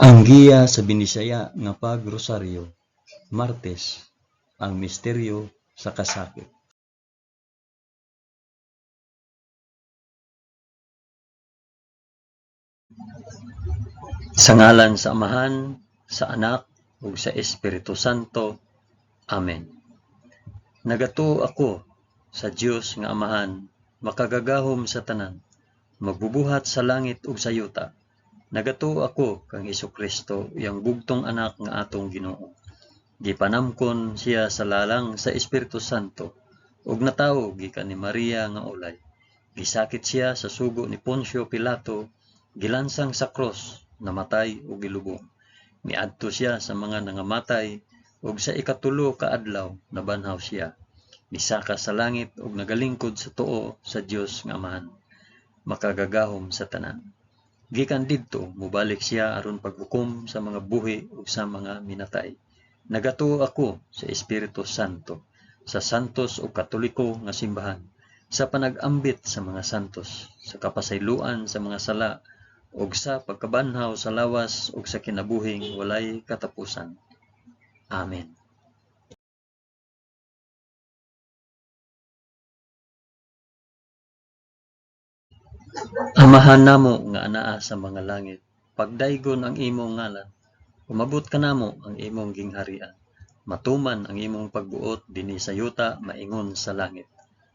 Ang giya sa Binisaya nga pag-rosaryo, Martes, ang misteryo sa kasakit. Sa ngalan sa Amahan, sa Anak, ug sa Espiritu Santo. Amen. Nagatuo ako sa Dios nga Amahan, makagagahom sa tanan, magbubuhat sa langit ug sa yuta. Nagatuo ako kang Hesukristo, iyang bugtong anak nga atong Ginoo. Gipanamkon siya sa lalang sa Espiritu Santo, ug natawo gikan ni Maria nga ulay. Gisakit siya sa sugo ni Poncio Pilato, gilansang sa cross, namatay ug gilubong. Miadto siya sa mga nangamatay, ug sa ikatulo ka adlaw nabanhaw siya. Misaka sa langit ug nagalingkod sa tuo sa Dios nga Amahan, makagagahom sa tanan. Gikan didto mobalik siya aron paghukom sa mga buhi ug sa mga minatay. Nagatuo ako sa Espiritu Santo, sa santos ug katoliko nga simbahan, sa panag-ambit sa mga santos, sa kapasayloan sa mga sala, ug sa pagkabanhaw sa lawas ug sa kinabuhing walay katapusan. Amen. Amahan namo nga anaa sa mga langit, pagdaygon ang imong ngalan, umabot ka namo ang imong gingharian. Matuman ang imong pagbuot dinhi sa yuta maingon sa langit.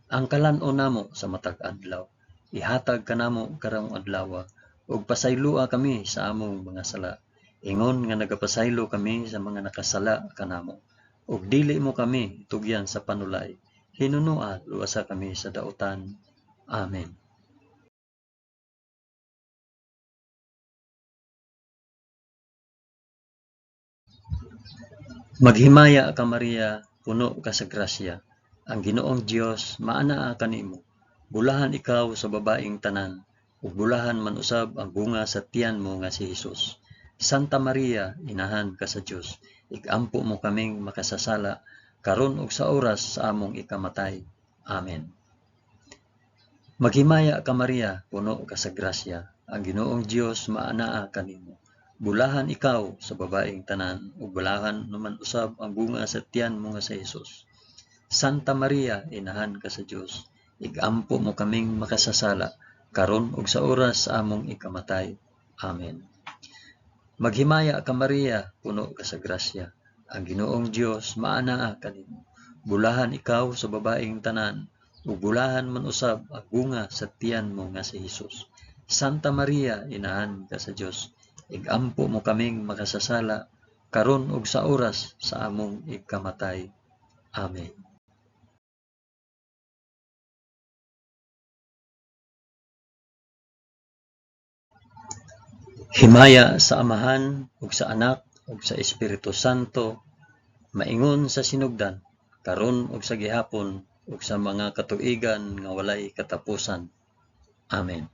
Ang kalan-on namo sa matag adlaw, ihatag kanamo karong adlaw, ug pasaylua kami sa among mga sala. Ingon nga nagapasaylo kami sa mga nakasala kanamo, ug dili mo kami tugyan sa panulay. Hinunua luwasa kami sa dautan. Amen. Maghimaya ka Maria, puno ka sa grasya. Ang Ginoong Dios maanaa kanimo. Bulahan ikaw sa babaeng tanan, ug bulahan man usab ang bunga sa tiyan mo nga si Hesus. Santa Maria, inahan ka sa Dios, igampo mo kaming makasasala karon ug sa oras sa among ikamatay. Amen. Maghimaya ka Maria, puno ka sa grasya. Ang Ginoong Dios maanaa kanimo. Bulahan ikaw sa babaeng tanan, ug bulahan naman usab ang bunga sa tiyan mo nga sa Hesus. Santa Maria, inahan ka sa Dios, igampo mo kaming makasasala karon ug sa oras sa among ikamatay. Amen. Maghimaya ka Maria, puno ka sa grasya. Ang Ginoong Dios maanaa kanimo. Bulahan ikaw sa babaeng tanan, ug bulahan man usab ang bunga sa tiyan mo nga si Hesus. Santa Maria, inahan ka sa Dios, igampo mo kaming makasasala karon ug sa oras sa among ikamatay. Amen. Himaya sa Amahan ug sa Anak ug sa Espiritu Santo, maingon sa sinugdan, karon ug sa gihapon ug sa mga katuigan nga walay katapusan. Amen.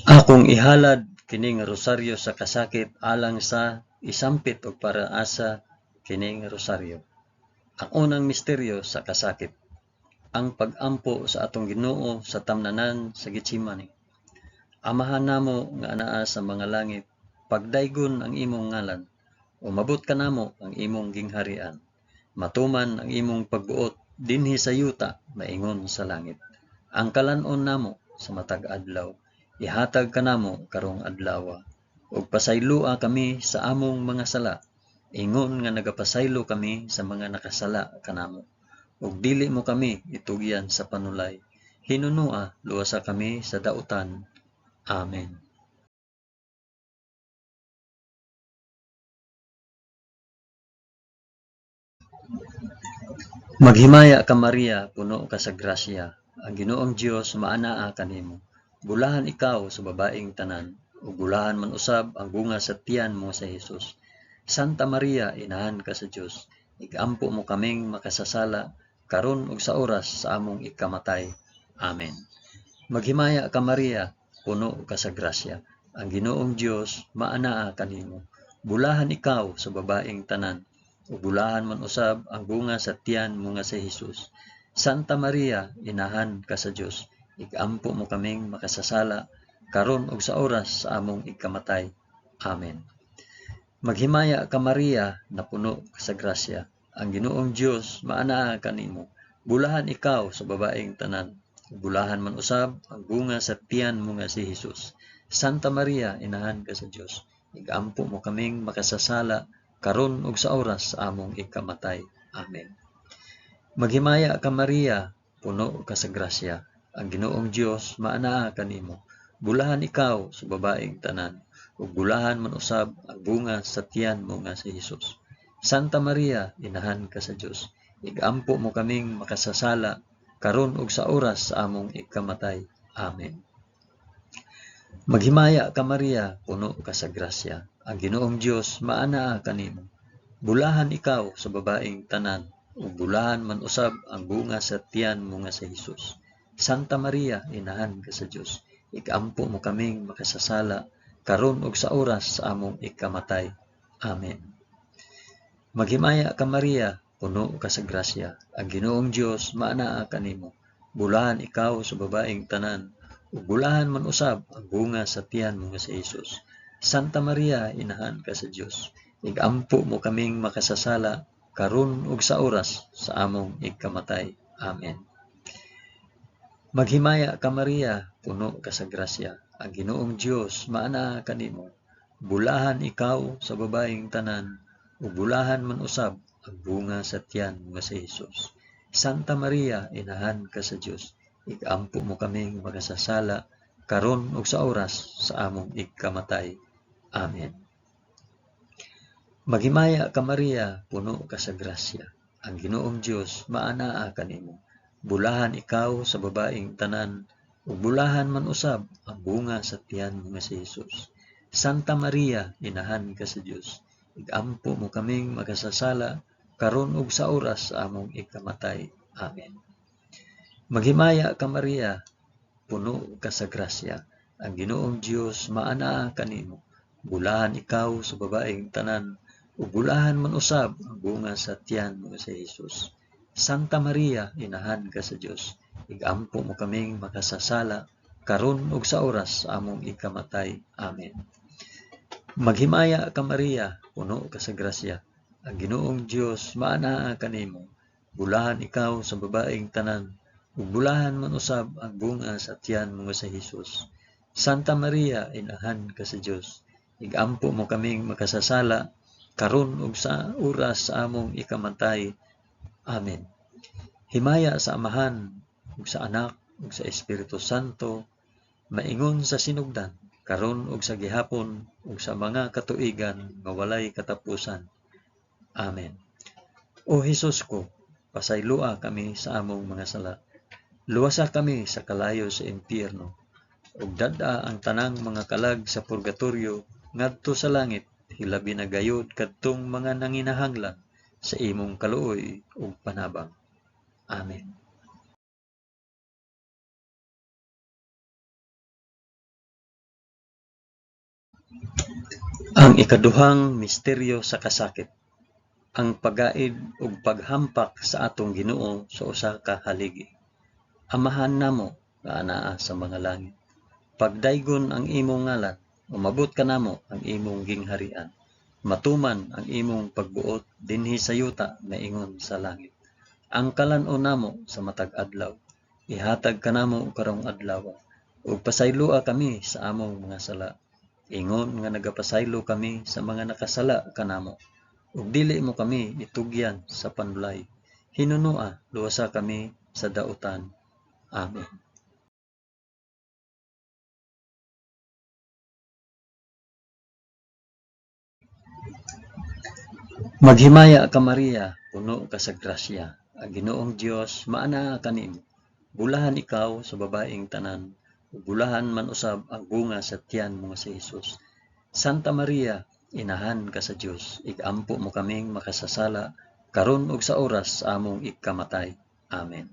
Akong ihalad kining rosaryo sa kasakit alang sa isampit og paraasa kining rosaryo. Ang unang misteryo sa kasakit, ang pag-ampo sa atong Ginoo sa tamnanan sa Getsemani. Amahan namo nga anaa sa mga langit, pagdaygon ang imong ngalan, umabot ka namo ang imong gingharian. Matuman ang imong pagbuot dinhi sa yuta maingon sa langit. Ang kalan-on namo sa matag adlaw, ihatag kanamo karong adlaw, ug pasaylua kami sa among mga sala. Ingon nga nagapasaylo kami sa mga nakasala kanamo, ug dili mo kami itugyan sa panulay. Hinunua luwasa kami sa dautan. Amen. Maghimaya ka Maria, puno ka sa grasya. Ang Ginoong Dios maanaa kanimo. Bulahan ikaw sa babaeng tanan, ug bulahan man usab ang bunga sa tiyan mo sa Hesus. Santa Maria, inahan ka sa Dios, igampo mo kaming makasasala karon ug sa oras sa among ikamatay. Amen. Maghimaya ka Maria, puno ka sa grasya. Ang Ginoong Dios maanaa kanimo. Bulahan ikaw sa babaeng tanan, ug bulahan man usab ang bunga sa tiyan mo nga si Hesus. Santa Maria, inahan ka sa Dios, igampo mo kaming makasasala, karon ug sa oras sa among ikamatay. Amen. Maghimaya ka Maria, na puno ka sa grasya. Ang Ginoong Dios maanaa kanimo. Bulahan ikaw sa babaeng tanan. Bulahan man usab ang bunga sa tiyan mo nga si Hesus. Santa Maria, inahan ka sa Dios. Igampo mo kaming makasasala, karon ug sa oras sa among ikamatay. Amen. Maghimaya ka Maria, puno ka sa grasya. Ang Ginoong Dios maanaa kanimo. Bulahan ikaw sa babaeng tanan, ug bulahan man usab ang bunga sa tiyan mo nga si Hesus. Santa Maria, inahan ka sa Dios. Igampo mo kaming makasasala, karon ug sa oras sa among ikamatay. Amen. Maghimaya ka Maria, puno ka sa grasya. Ang Ginoong Dios maanaa kanimo. Bulahan ikaw sa babaeng tanan, ug bulahan man usab ang bunga sa tiyan mo nga si Hesus. Santa Maria, inahan ka sa Dios. Igampo mo kaming makasasala, karon ug sa oras sa among ikamatay. Amen. Maghimaya ka Maria, puno ka sa grasya. Ang Ginoong Dios maanaa kanimo. Bulahan ikaw sa babaeng tanan, ug bulahan man usab ang bunga sa tiyan mo nga si Hesus. Santa Maria, inahan ka sa Dios. Igampo mo kaming makasasala, karon ug sa oras sa among ikamatay. Amen. Maghimaya ka Maria, puno ka sa grasya. Ang Ginoong Dios maanaa kanimo. Bulahan ikaw sa babaeng tanan, ug bulahan man usab ang bunga sa tiyan nga si Hesus. Santa Maria, inahan ka sa Dios. Igampo mo kaming makasasala, karon ug sa oras sa among ikamatay. Amen. Maghimaya ka Maria, puno ka sa grasya. Ang Ginoong Dios maanaa kanimo. Bulahan ikaw sa babaeng tanan, ug bulahan man usab ang bunga sa tiyan mo nga si Hesus. Santa Maria, inahan ka sa Dios. Igampo mo kaming makasasala, karon ug sa oras sa among ikamatay. Amen. Maghimaya ka Maria, puno ka sa grasya. Ang Ginoong Dios maanaa kanimo. Bulahan ikaw sa babaeng tanan, ug bulahan man usab ang bunga sa tiyan mo nga si Hesus. Santa Maria, inahan ka sa Dios. Igampo mo kaming makasasala, karon ug sa oras sa among ikamatay. Amen. Maghimaya ka Maria, puno ka sa grasya. Ang Ginoong Dios maanaa kanimo. Bulahan ikaw sa babaeng tanan, ug bulahan man usab ang bunga sa tiyan mo nga si Hesus. Santa Maria, inahan ka sa Dios. Igampo mo kaming makasasala, karon ug sa oras sa among ikamatay. Amen. Himaya sa Amahan, ug sa Anak, ug sa Espiritu Santo, maingon sa sinugdan, karon ug sa gihapon, ug sa mga katuigan nga walay katapusan. Amen. O Hesus ko, pasaylua kami sa among mga sala. Luwasa kami sa kalayo sa impyerno, ug dad-a ang tanang mga kalag sa purgatorio ngadto sa langit, hilabi na gayud kadtong mga nanginahanglan sa imong kaluoy ug panabang. Amen. Ang ikaduhang misteryo sa kasakit, ang pagaid ug paghampak sa atong Ginoo sa usa ka haligi. Amahan namo nga anaa sa mga langit, pagdaygon ang imong ngalan, umabot kanamo ang imong gingharian. Matuman ang imong pagbuot dinhi sa yuta na ingon sa langit. Ang kalan-on namo sa matag adlaw, ihatag kanamo karong adlaw, ug pasaylua kami sa among mga sala. Ingon nga nagapasaylo kami sa mga nakasala kanamo, ug dili mo kami itugyan sa panulay. Hinunua, luwasa kami sa dautan. Amen. Maghimaya ka Maria, puno ka sa grasya. Ang Ginoong Dios maanaa kanimo. Bulahan ikaw sa babaeng tanan, ug bulahan man usab ang bunga sa tiyan mo nga si Hesus. Santa Maria, inahan ka sa Dios. Igampo mo kaming makasasala, karon ug sa oras sa among ikamatay. Amen.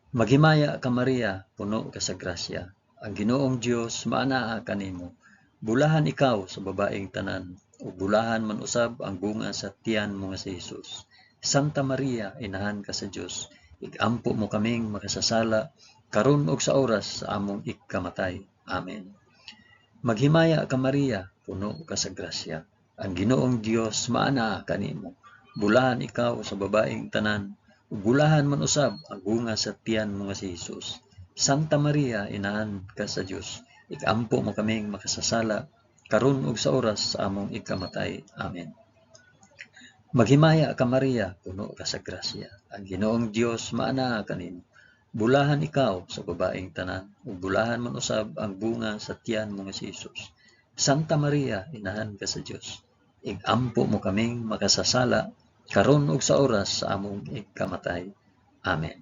Maghimaya ka Maria, puno ka sa grasya. Ang Ginoong Dios maanaa kanimo. Bulahan ikaw sa babaeng tanan, ug bulahan man usab ang bunga sa tiyan mo nga si Hesus. Santa Maria, inahan ka sa Dios. Igampo mo kaming makasasala, karon ug sa oras sa among ikamatay. Amen. Maghimaya ka Maria, puno ka sa grasya. Ang Ginoong Dios maana kanimo. Bulahan ikaw sa babaeng tanan, ug bulahan man usab ang bunga sa tiyan mo nga si Hesus. Santa Maria, inahan ka sa Dios, ikampo mo kaming makasasala, karon ug sa oras sa among ikamatay. Amen. Maghimaya ka Maria, puno ka sa grasya. Ang Ginoong Dios maana kanimo. Bulahan ikaw sa babaeng tanan, ug bulahan man usab ang bunga sa tiyan mo nga si Hesus. Santa Maria, inahan ka sa Dios, igampo mo kaming makasasala, karon ug sa oras sa among ikamatay. Amen.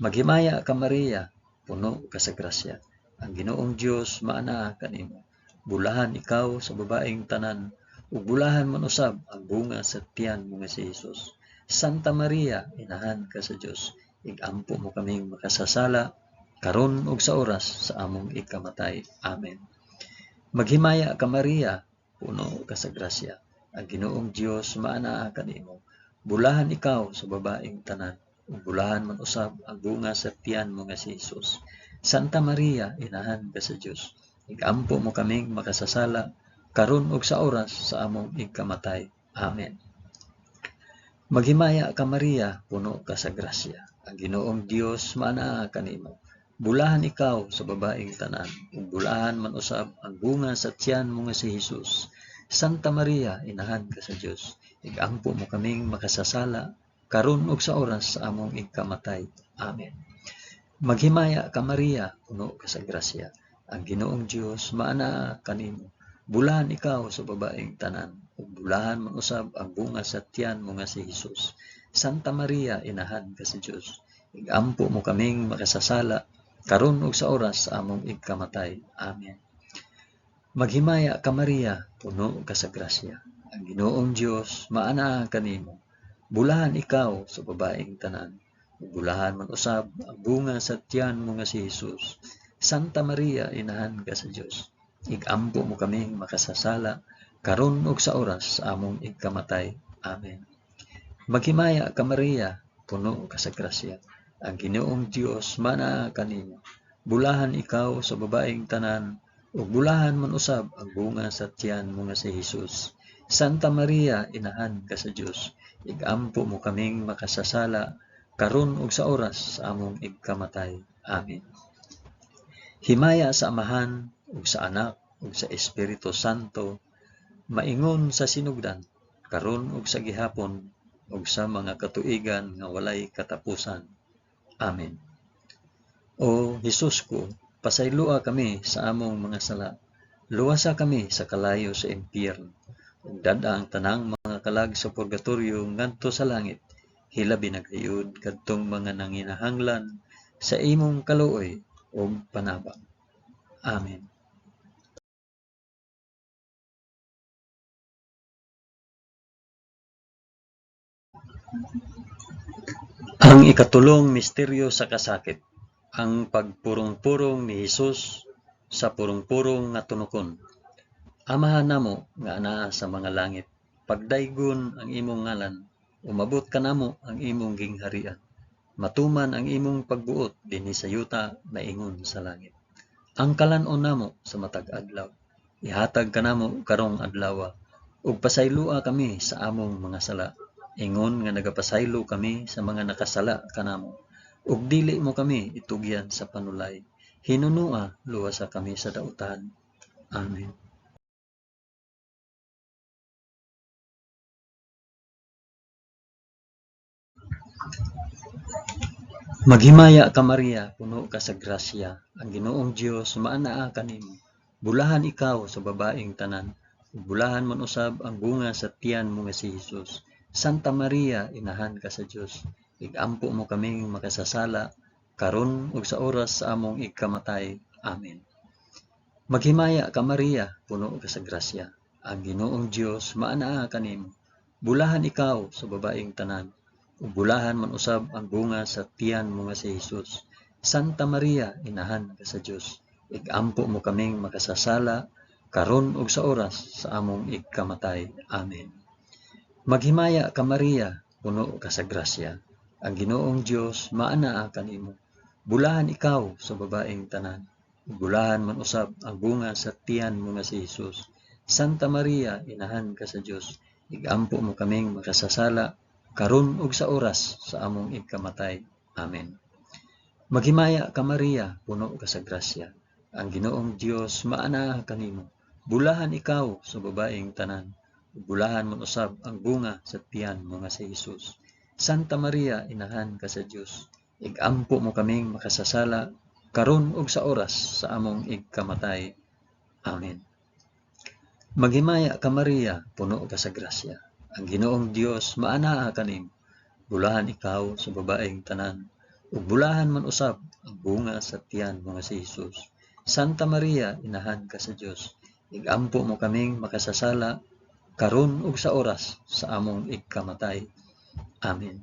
Maghimaya ka Maria, puno ka sa grasya. Ang Ginoong Dios maana kanimo. Bulahan ikaw sa babaeng tanan, ug bulahan man usab ang bunga sa tiyan mo nga si Hesus. Santa Maria, inahan ka sa Dios, igampo mo kaming makasasala, karon ug sa oras sa among ikamatay. Amen. Maghimaya ka Maria, puno ka sa grasya. Ang Ginoong Dios maana kanimo. Bulahan ikaw sa babaeng tanan, ug bulahan man usab ang bunga sa tiyan mo nga si Hesus. Santa Maria, inahan ka sa Dios, igampo mo kaming makasasala, karon ug sa oras sa among ikamatay. Amen. Maghimaya ka Maria, puno ka sa grasya. Ang Ginoong Dios maana kanimo. Bulahan ikaw sa babaeng tanan, ug bulahan man usab ang bunga sa tiyan mo nga si Hesus. Santa Maria, inahan ka sa Dios, igampo mo kaming makasasala, karon ug sa oras sa among ikamatay. Amen. Maghimaya ka Maria, puno ka sa grasya. Ang Ginoong Dios maana kanimo. Bulahan ikaw sa babaeng tanan, ug bulahan man usab ang bunga sa tiyan mo nga si Hesus. Santa Maria, inahan ka sa Dios, igampo mo kaming makasasala, karon ug sa oras sa among ikamatay. Amen. Maghimaya ka Maria, puno ka sa grasya. Ang Ginoong Dios maana kanimo. Bulahan ikaw sa babaeng tanan, ug bulahan man usab ang bunga sa tiyan mo nga si Hesus. Santa Maria, inahan ka sa Dios, igampo mo kaming makasasala, karon ug sa oras sa among ikamatay. Amen. Maghimaya ka Maria, puno ka sa grasya. Ang Ginoong Dios maana kanimo. Bulahan ikaw sa babaeng tanan, ug bulahan man usab ang bunga sa tiyan mo nga si Hesus. Santa Maria, inahan ka sa Dios, igampo mo kaming makasasala, karon ug sa oras sa among ikamatay. Amen. Himaya sa Amahan ug sa Anak ug sa Espiritu Santo, maingon sa sinugdan, karon ug sa gihapon ug sa mga katuigan nga walay katapusan. Amen. O Hesus ko, pasaylua kami sa among mga sala. Luwasa kami sa kalayo sa impyerno. Ug dada ang tanang mga kalag sa purgatorio ngadto sa langit. Hilabi na gayud kadtong mga nanginahanglan sa imong kaluoy ug panabang. Amen. Ang ikatulong misteryo sa kasakit, ang pagpurong-purong ni Hesus sa purong-purong nga tunokon. Amahan namo nga anaa sa mga langit, pagdaygon ang imong ngalan, umabot kanamo ang imong gingharian. Matuman ang imong pagbuot dinhi sa yuta maingon sa langit. Ang kalan-on namo sa matag adlaw, ihatag kanamo karong adlaw, ug pasaylua kami sa among mga sala. Ingon nga nagapasaylo kami sa mga nakasala kanamo, ug dili mo kami itugyan sa panulay. Hinunua luwasa kami sa dautan. Amen. Maghimaya ka Maria, puno ka sa grasya. Ang Ginoong Dios maanaa kanimo. Bulahan ikaw sa babaeng tanan, ug bulahan man usab ang bunga sa tiyan mo nga si Hesus. Santa Maria, inahan ka sa Dios, igampo mo kaming makasasala, karon ug sa oras sa among ikamatay. Amen. Maghimaya ka Maria, puno ka sa grasya. Ang Ginoong Dios maanaa kanimo. Bulahan ikaw sa babaeng tanan, ug bulahan man usab ang bunga sa tiyan mo nga si Hesus. Santa Maria, inahan ka sa Dios, igampo mo kaming makasasala, karon ug sa oras sa among ikamatay. Amen. Maghimaya ka Maria, puno ka sa grasya. Ang Ginoong Dios maanaa kanimo. Bulahan ikaw sa babaeng tanan. Bulahan man usab ang bunga sa tiyan mo nga si Jesus. Santa Maria, inahan ka sa Dios. Igampo mo kaming makasasala karon ug sa oras sa among igkamatay. Amen. Maghimaya ka Maria, puno ka sa grasya. Ang Ginoong Dios maana kanimo. Bulahan ikaw sa babaeng tanan. Bulahan man usab ang bunga sa tiyan mo nga si Jesus. Santa Maria, inahan ka sa Dios. Igampo mo kaming makasasala karon ug sa oras sa among igkamatay. Amen. Maghimaya ka Maria, puno ka sa grasya. Ang Ginoong Dios maana kanimo. Bulahan ikaw sa babaeng tanan. Ug bulahan man usab ang bunga sa tiyan mo nga si Jesus. Santa Maria, inahan ka sa Dios. Igampo mo kaming makasasala karon ug sa oras sa among igkamatay. Amen.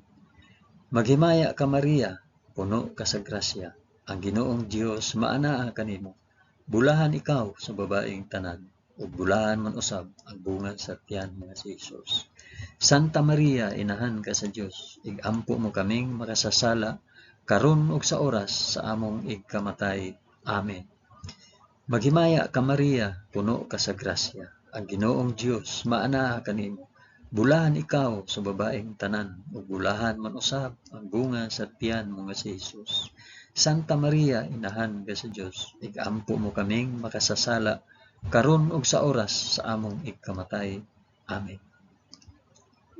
Maghimaya ka Maria, puno ka sa grasya. Ang Ginoong Dios maana kanimo. Bulahan ikaw sa babaeng tanan, ug bulahan man usab ang bunga sa tiyan mo nga si Jesus. Santa Maria, inahan ka sa Dios. Igampo mo kaming makasasala karon ug sa oras sa among igkamatay. Amen. Maghimaya ka Maria, puno ka sa grasya. Ang Ginoong Dios maana kanimo. Bulahan ikaw sa babaeng tanan, ug bulahan man usab ang bunga sa tiyan mo nga si Jesus. Santa Maria, inahan ka sa Dios. Igampo mo kaming makasasala karon ug sa oras sa among igkamatay. Amen.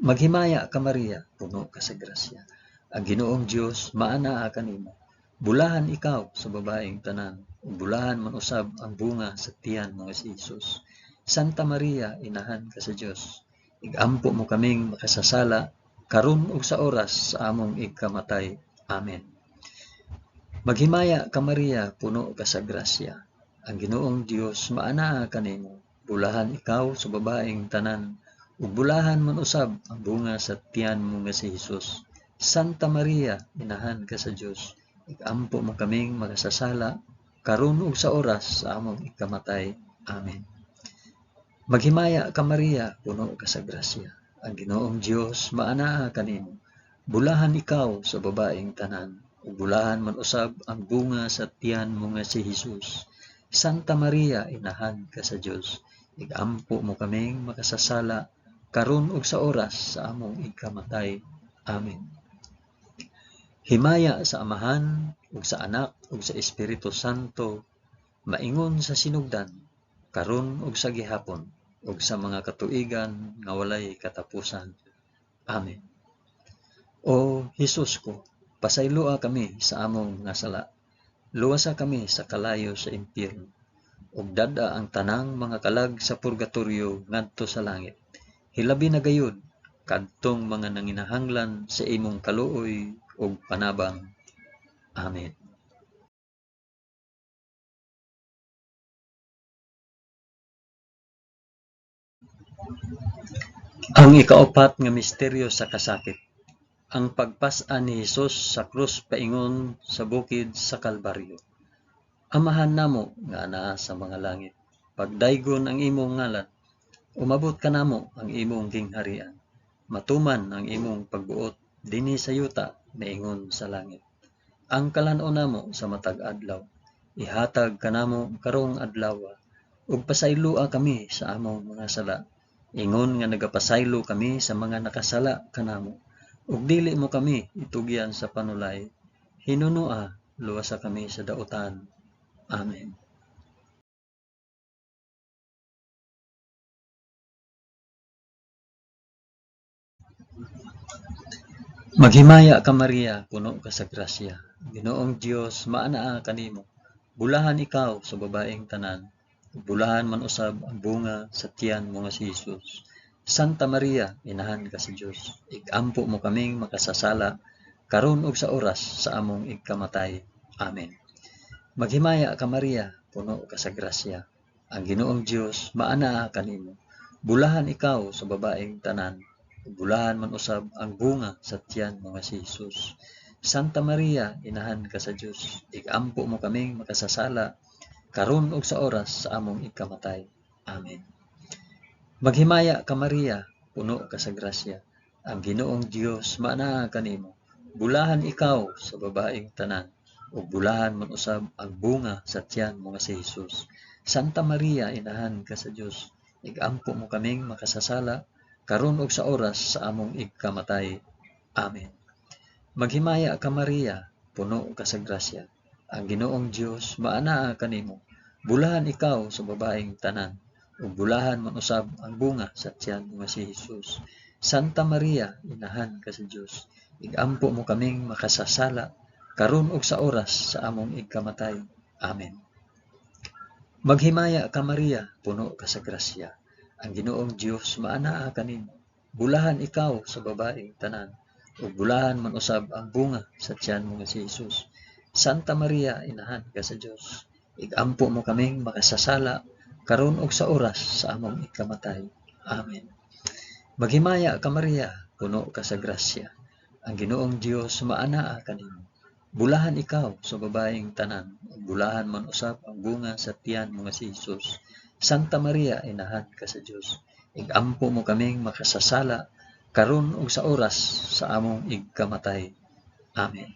Maghimaya ka Maria, puno ka sa grasya. Ang Ginoong Dios maana kanimo. Bulahan ikaw sa babaeng tanan, ug bulahan man usab ang bunga sa tiyan mo nga si Jesus. Santa Maria, inahan ka sa Dios. Igampo mo kaming makasasala karon ug sa oras sa among igkamatay. Amen. Maghimaya ka Maria, puno ka sa grasya. Ang Ginoong Dios maana kanimo. Bulahan ikaw sa babaeng tanan, ug bulahan man usab ang bunga sa tiyan mo nga si Jesus. Santa Maria, inahan ka sa Dios. Igampo mo kaming makasasala karon ug sa oras sa among igkamatay. Amen. Maghimaya ka Maria, puno ka sa grasya. Ang Ginoong Dios maana kanimo. Bulahan ikaw sa babaeng tanan, ug bulahan man usab ang bunga sa tiyan mo nga si Jesus. Santa Maria, inahan ka sa Dios. Igampo mo kaming makasasala karon ug sa oras sa among igkamatay. Amen. Himaya sa Amahan ug sa Anak ug sa Espiritu Santo, maingon sa sinugdan, karon ug sa gihapon, ug sa mga katuigan nga walay katapusan. Amen. O Hesus ko, pasayloa kami sa among nga sala. Luwasa kami sa kalayo sa impyerno, ug dada ang tanang mga kalag sa purgatorio ngadto sa langit. Hilabi na gayud kadtong mga nanginahanglan sa imong kaluoy ug panabang. Amen. Ang ikaapat nga misteryo sa kasakit. Ang pagpas-an ni Hesus sa krus paingon sa bukid sa Kalbaryo. Amahan namo nga anaa sa mga langit, pagdaygon ang imong ngalan, umabot ka namo ang imong gingharian, matuman ang imong pagbuot dinhi sa yuta naingon sa langit. Ang kalan-on namo sa matag adlaw, ihatag kanamo karong adlaw, ug pasaylua kami sa among mga sala, ingon nga nagapasaylo kami sa mga nakasala kanamo, ug dili mo kami itugyan sa panulay, hinunua luwasa kami sa dautan. Amen. Maghimaya ka Maria, puno ka sa grasya. Ginoong Dios maanaa kanimo. Bulahan ikaw sa babaeng tanan, bulahan man usab ang bunga sa tiyan mo nga si Jesus. Santa Maria, inahan ka sa Dios. Igampo mo kaming makasasala karon ug sa oras sa among igkamatay. Amen. Maghimaya ka Maria, puno ka sa grasya. Ang Ginoong Dios maanaa kanimo. Bulahan ikaw sa babaeng tanan, bulahan man usab ang bunga sa tiyan mo nga si Jesus. Santa Maria, inahan ka sa Dios. Igampo mo kaming makasasala karon ug sa oras sa among igkamatay. Amen. Maghimaya ka Maria, puno ka sa grasya. Ang Ginoong Dios maanaa kanimo. Bulahan ikaw sa babaeng tanan, ug bulahan man usab ang bunga sa tiyan mo nga si Hesus. Santa Maria, inahan ka sa Dios, igampo mo kaming makasasala karon ug sa oras sa among igkamatay. Amen. Maghimaya ka Maria, puno ka sa grasya. Ang Ginoong Dios maanaa kanimo. Bulahan ikaw sa babaeng tanan, ug bulahan man usab ang bunga sa tiyan mo nga si Hesus. Santa Maria, inahan ka sa Dios, igampo mo kaming makasasala karon ug sa oras sa among igkamatay. Amen. Maghimaya ka Maria, puno ka sa grasya. Ang Ginoong Dios maanaa kanimo. Bulahan ikaw sa babaeng tanan, ug bulahan man usab ang bunga sa tiyan mo nga si Hesus. Santa Maria, inahan ka sa Dios, igampo mo kaming makasasala karon ug sa oras sa among igkamatay. Amen. Maghimaya ka Maria, puno ka sa grasya. Ang Ginoong Dios maanaa kanimo. Bulahan ikaw sa babaeng tanan, ug bulahan man usab ang bunga sa tiyan mo nga si Hesus. Santa Maria, inahan ka sa Dios, igampo mo kaming makasasala karon ug sa oras sa among igkamatay. Amen.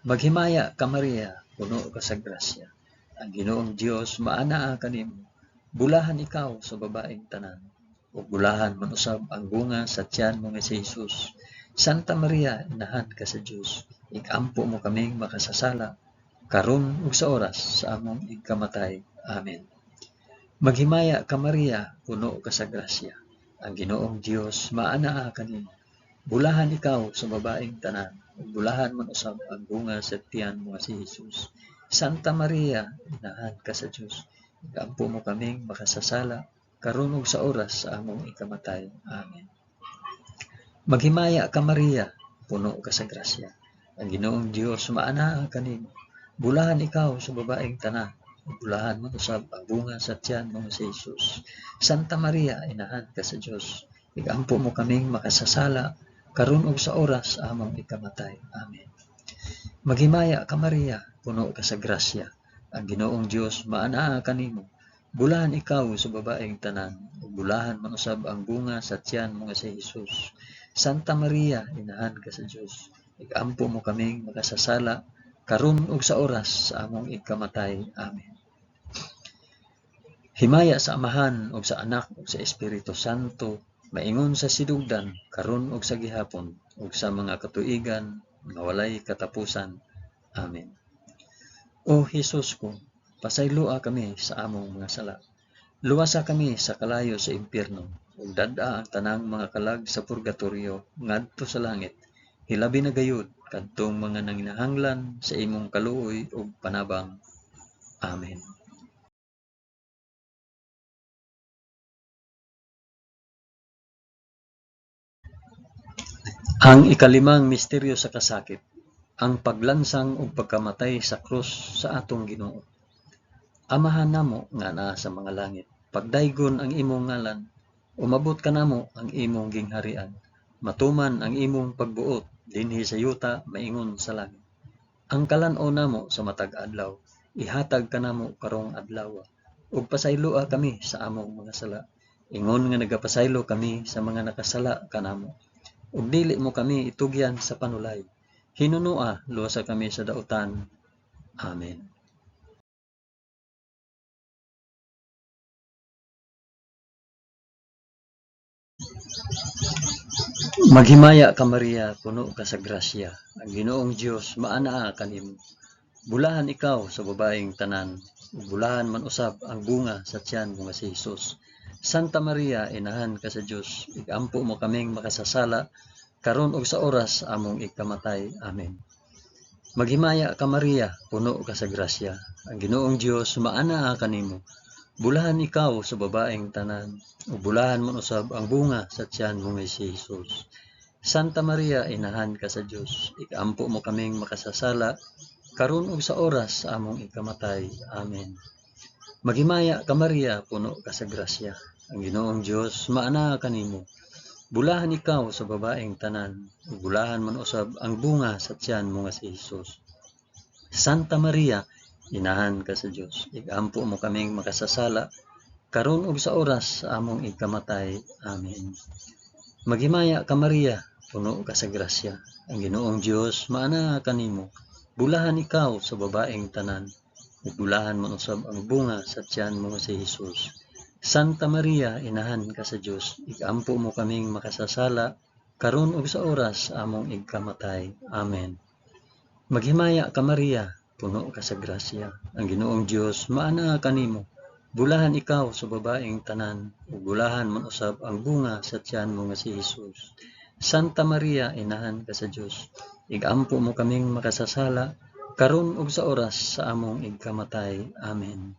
Maghimaya ka Maria, puno ka sa grasya. Ang Ginoong Dios maanaa kanimo. Bulahan ikaw sa babaeng tanan, ug bulahan man usab ang bunga sa tiyan mo nga si Hesus. Santa Maria, inahan ka sa Dios, igampo mo kaming makasasala karon ug sa oras sa among igkamatay. Amen. Maghimaya ka Maria, puno ka sa grasya. Ang Ginoong Dios maanaa kanimo. Bulahan ikaw sa babaeng tanan, ug bulahan man usab ang bunga sa tiyan mo nga si Hesus. Santa Maria, inahan ka sa Dios, igampo mo kaming makasasala karon ug sa oras sa among ikamatay. Amen. Maghimaya ka Maria, puno ka sa grasya. Ang Ginoong Dios maanaa kanimo. Bulahan ikaw sa babaeng tanan, bulahan man usab ang bunga sa tiyan mo nga si Hesus. Santa Maria, inahan ka sa Dios, igampo mo kaming makasasala karon ug sa oras sa among ikamatay. Amen. Maghimaya ka Maria, puno ka sa grasya. Ang Ginoong Dios maanaa kanimo. Bulahan ikaw sa babaeng tanan, ug bulahan man usab ang bunga sa tiyan mo nga si Hesus. Santa Maria, inahan ka sa Dios, igampo mo kaming makasasala karon ug sa oras sa among ikamatay. Amen. Himaya sa Amahan ug sa Anak ug sa Espiritu Santo, maingon sa sidugdan karon ug sa gihapon ug sa mga katuigan nga walay katapusan. Amen. O Hesus ko, pasayloa kami sa among mga sala. Luwasa kami sa kalayo sa impyerno, ug dad-a ang tanang mga kalag sa purgatorio ngadto sa langit. Hilabi na gayud kadtong mga nanginahanglan sa imong kaluoy ug panabang. Amen. Ang ikalimang misteryo sa kasakit, ang paglansang ug pagkamatay sa krus sa atong Ginoo. Amahan namo nga naa sa mga langit, pagdaygon ang imong ngalan, umabot kanamo ang imong gingharian, matuman ang imong pagbuot dinhi sa yuta maingon sa langit. Ang kalan-o namo sa matag adlaw, ihatag kanamo karong adlaw, ug pasayloa kami sa among mga sala. Ingon nga nagapasaylo kami sa mga nakasala kanamo. Ug dili mo kami itugyan sa panulay. Hinunua, luwasa kami sa dautan. Amen. Maghimaya ka Maria, puno ka sa grasya. Ang Ginoong Dios maanaa kanimo. Bulahan ikaw sa babaeng tanan, ug bulahan man usab ang bunga sa tiyan mo nga si Hesus. Santa Maria, inahan ka sa Dios, igampo mo kaming makasasala karon ug sa oras among ikamatay. Amen. Maghimaya ka Maria, puno ka sa grasya. Ang Ginoong Dios maanaa kanimo. Bulahan ikaw sa babaeng tanan, ug bulahan man usab ang bunga sa tiyan mo nga si Hesus. Santa Maria, inahan ka sa Dios, igampo mo kaming makasasala karon ug sa oras sa among ikamatay. Amen. Maghimaya ka Maria, puno ka sa grasya. Ang Ginoong Dios maanaa kanimo. Bulahan ikaw sa babaeng tanan, ug bulahan man usab ang bunga sa tiyan mo nga si Hesus. Santa Maria, inahan ka sa Dios, igampo mo kaming makasasala karon ug sa oras sa among ikamatay. Amen. Maghimaya ka Maria, puno ka sa grasya. Ang Ginoong Dios maanaa kanimo. bulahan ikaw sa babaeng tanan, ug bulahan man usab ang bunga sa tiyan mo nga si Jesus. Santa Maria, inahan ka sa Dios, igampo mo kaming makasasala, karon ug sa oras among igkamatay. Amen. Maghimaya ka Maria, puno ka sa grasya, ang Ginoong Dios maana kanimo. Bulahan ikaw sa babaeng tanan, ug bulahan man usab ang bunga sa tiyan mo nga si Jesus. Santa Maria, inahan ka sa Dios, igampo mo kaming makasasala, karon ug sa oras sa among igkamatay. Amen.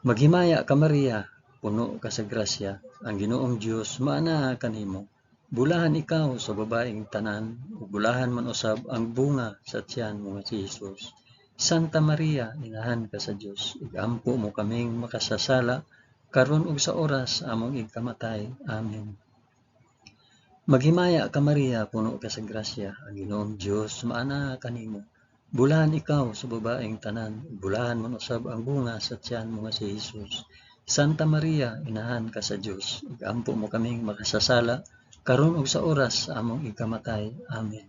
Maghimaya ka Maria, puno ka sa grasya, ang Ginoong Dios maana kanimo. Bulahan ikaw sa babaeng tanan, ug bulahan man usab ang bunga sa tiyan mo nga si Jesus. Santa Maria, inahan ka sa Dios, igampo mo kaming makasasala, karon ug sa oras among igkamatay. Amen. Maghimaya ka Maria, puno ka sa grasya, ang Ginoong Dios maana kanimo. Bulahan ikaw sa babaeng tanan, ug bulahan man usab ang bunga sa tiyan mo nga si Jesus. Santa Maria, inahan ka sa Dios, igampo mo kaming makasasala, karon ug sa oras sa among igkamatay. Amen.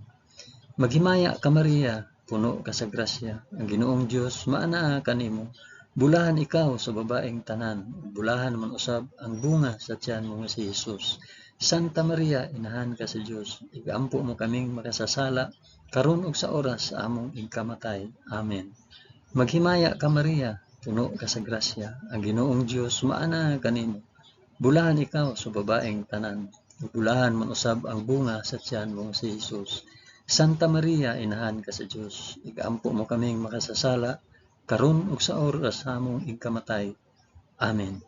Maghimaya ka Maria, puno ka sa grasya, ang Ginoong Dios maana kanimo. Bulahan ikaw sa babaeng tanan, bulahan man usab ang bunga sa tiyan mo nga si Jesus. Santa Maria, inahan ka sa Dios, igampo mo kaming makasasala, karon ug sa oras sa among igkamatay. Amen. Maghimaya ka Maria, puno ka sa grasya, ang Ginoong Dios maana kanimo. Bulahan ikaw sa babaeng tanan, bulahan man usab ang bunga sa tiyan mo si Jesus. Santa Maria, inahan ka sa Dios, igampo mo kaming makasasala, karon ug sa oras sa among igkamatay. Amen.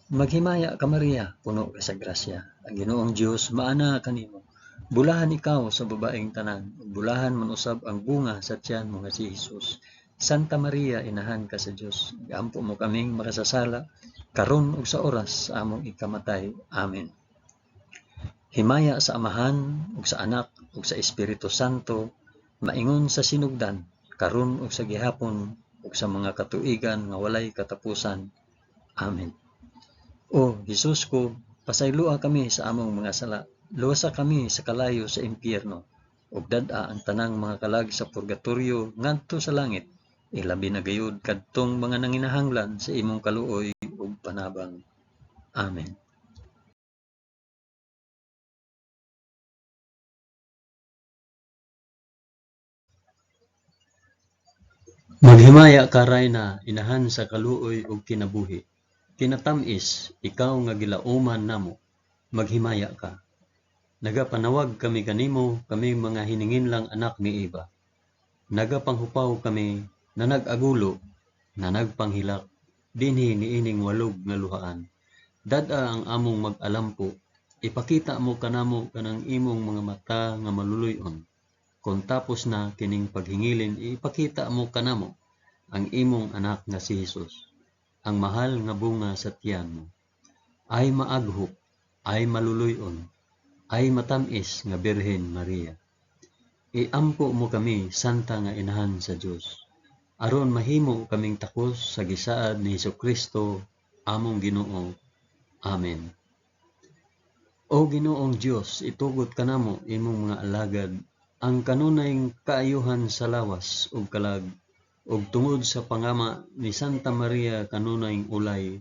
Maghimaya ka Maria, puno ka sa grasya, ang Ginoong Dios maana kanimo. Bulahan ikaw sa babaeng tanan, bulahan man usab ang bunga sa tiyan mo nga si Jesus. Santa Maria, inahan ka sa Dios, igampo mo kaming makasasala, karon ug sa oras sa among igkamatay. Amen. Himaya sa Amahan, ug sa Anak, ug sa Espiritu Santo, maingon sa sinugdan, karon ug sa gihapon, ug sa mga katuigan nga walay katapusan. Amen. O Jesus ko, pasayloa kami sa among mga sala, luwasa kami sa kalayo sa impyerno, ug dad-a ang tanang mga kalag sa purgatorio ngadto sa langit, ilabi na gayud kadtong mga nanginahanglan sa imong kaluoy ug panabang. Amen. Maghimaya ka Rayna, inahan sa kaluoy ug kinabuhi. Kinatamis, ikaw nga gilauman namo, maghimaya ka. Nagapanawag kami kanimo, kami mga hininginlang anak ni Eva. Nagapanghupaw kami, na nag-agulo, na nagpanghilak, dinhi niining walog nga luhaan. Dad-a ang among mag-alampo, ipakita mo kanamo kanang imong mga mata nga maluluyon. Kung tapos na kining paghingilin, ipakita mo kanamo ang imong anak nga si Jesus, ang mahal nga bunga sa tiyan mo. Ay maaghok, ay maluluyon, ay matamis nga Birhen Maria. Iampo mo kami, santa nga inahan sa Dios, aron mahimo kaming takos sa gisaad ni Hesukristo, among Ginoo. Amen. O Ginoong Dios, itugot kanamo imong mga alagad, ang kanunayng kaayuhan sa lawas ug kalag, ug tungod sa pangama ni Santa Maria kanunayng ulay,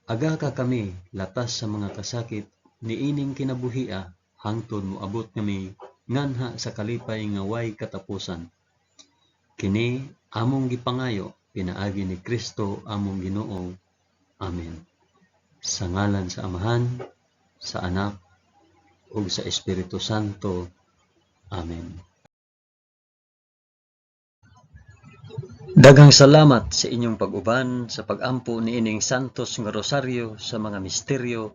aga ka kami latas sa mga kasakit niining kinabuhia, hangtod moabot kami nganha sa kalipay nga way katapusan. Kini among gipangayo pinaagi ni Kristo among Ginoo. Amen. Sa ngalan sa Amahan, sa Anak, ug sa Espiritu Santo. Amen. Daghang salamat sa inyong pag-uban sa pag-ampo niining santos nga rosaryo sa mga misteryo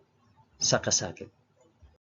sa kasakit.